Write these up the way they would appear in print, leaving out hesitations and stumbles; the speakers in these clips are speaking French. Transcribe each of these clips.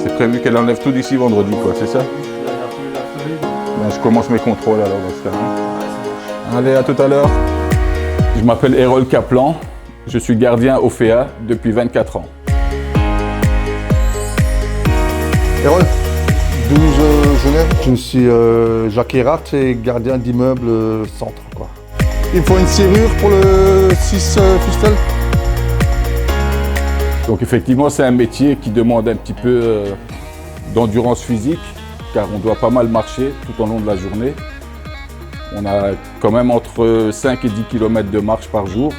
C'est prévu qu'elle enlève tout d'ici vendredi, quoi, c'est ça? Ben, je commence mes contrôles alors dans ce cas. Hein. Allez, à tout à l'heure. Je m'appelle Erol Kaplan. Je suis gardien au FEA depuis 24 ans. Erol, 12 Genève. Je suis Jacques Erhardt et gardien d'immeuble centre, quoi. Il faut une serrure pour le 6 Fustel. Donc effectivement, c'est un métier qui demande un petit peu d'endurance physique, car on doit pas mal marcher tout au long de la journée. On a quand même entre 5 et 10 km de marche par jour,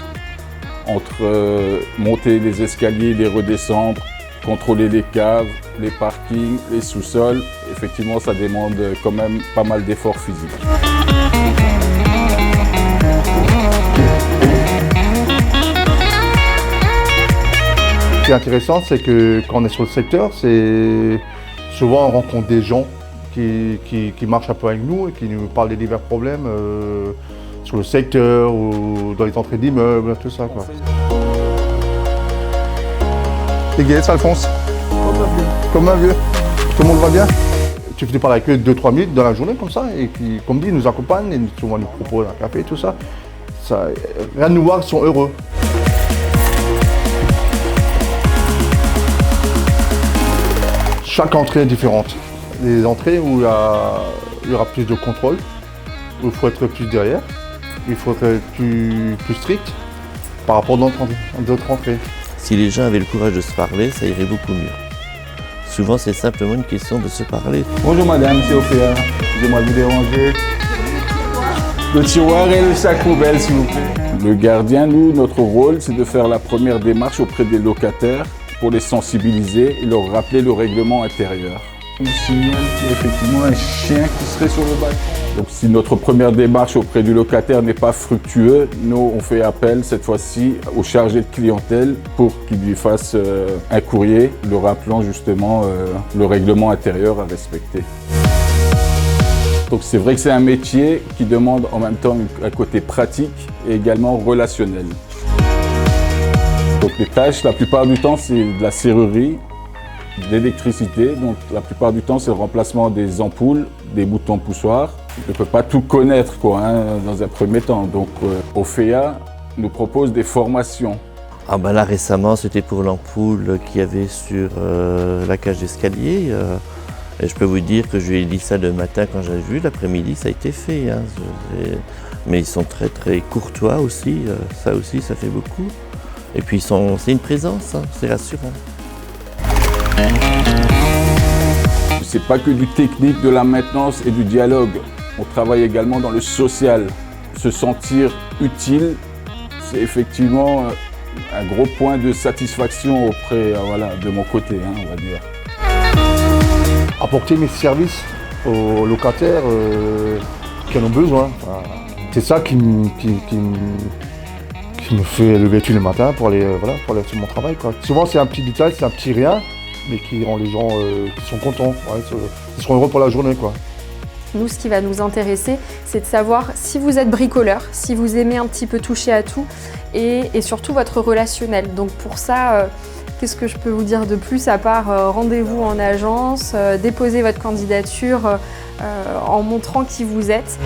entre monter les escaliers, les redescendre, contrôler les caves, les parkings, les sous-sols. Effectivement, ça demande quand même pas mal d'efforts physiques. Ce qui est intéressant, c'est que quand on est sur le secteur, souvent on rencontre des gens qui marchent un peu avec nous et qui nous parlent des divers problèmes sur le secteur ou dans les entrées d'immeubles, tout ça, quoi. Et Gaël, Alphonse? Comme un vieux. Tout le monde va bien? Tu finis parler avec eux 2-3 minutes dans la journée comme ça, et puis, comme dit, ils nous accompagnent, et souvent nous proposent un café, tout ça. Rien de nous voir, ils sont heureux. Chaque entrée est différente. Les entrées où il y aura plus de contrôle, où il faut être plus derrière, il faut être plus strict par rapport à d'autres entrées. Si les gens avaient le courage de se parler, ça irait beaucoup mieux. Souvent, c'est simplement une question de se parler. Bonjour madame, c'est Ophéa. Excusez-moi de vous déranger. Le tiroir et le sac poubelle, s'il vous plaît. Le gardien, nous, notre rôle, c'est de faire la première démarche auprès des locataires pour les sensibiliser et leur rappeler le règlement intérieur. On signale qu'il y a effectivement un chien qui serait sur le balcon. Donc si notre première démarche auprès du locataire n'est pas fructueuse, nous on fait appel cette fois-ci au chargé de clientèle pour qu'il lui fasse un courrier le rappelant justement le règlement intérieur à respecter. Donc c'est vrai que c'est un métier qui demande en même temps un côté pratique et également relationnel. Donc les tâches, la plupart du temps, c'est de la serrurerie, de l'électricité. Donc la plupart du temps, c'est le remplacement des ampoules, des boutons poussoirs. On ne peut pas tout connaître quoi, hein, dans un premier temps. Donc Ophéa nous propose des formations. Ah ben là récemment, c'était pour l'ampoule qu'il y avait sur la cage d'escalier. Et je peux vous dire que je lui ai dit ça le matin quand j'ai vu, l'après-midi ça a été fait. Hein. Mais ils sont très très courtois aussi, ça aussi ça fait beaucoup. Et puis c'est une présence, hein, c'est rassurant. C'est pas que du technique, de la maintenance et du dialogue. On travaille également dans le social. Se sentir utile, c'est effectivement un gros point de satisfaction auprès de mon côté, hein, on va dire. Apporter mes services aux locataires qui en ont besoin. C'est ça qui me fait lever tous les matins pour aller sur mon travail, quoi. Souvent c'est un petit détail, c'est un petit rien, mais qui rend les gens qui sont contents, ils seront heureux pour la journée, quoi. Nous, ce qui va nous intéresser, c'est de savoir si vous êtes bricoleur, si vous aimez un petit peu toucher à tout et surtout votre relationnel. Donc pour ça, qu'est-ce que je peux vous dire de plus à part rendez-vous en agence, déposer votre candidature en montrant qui vous êtes.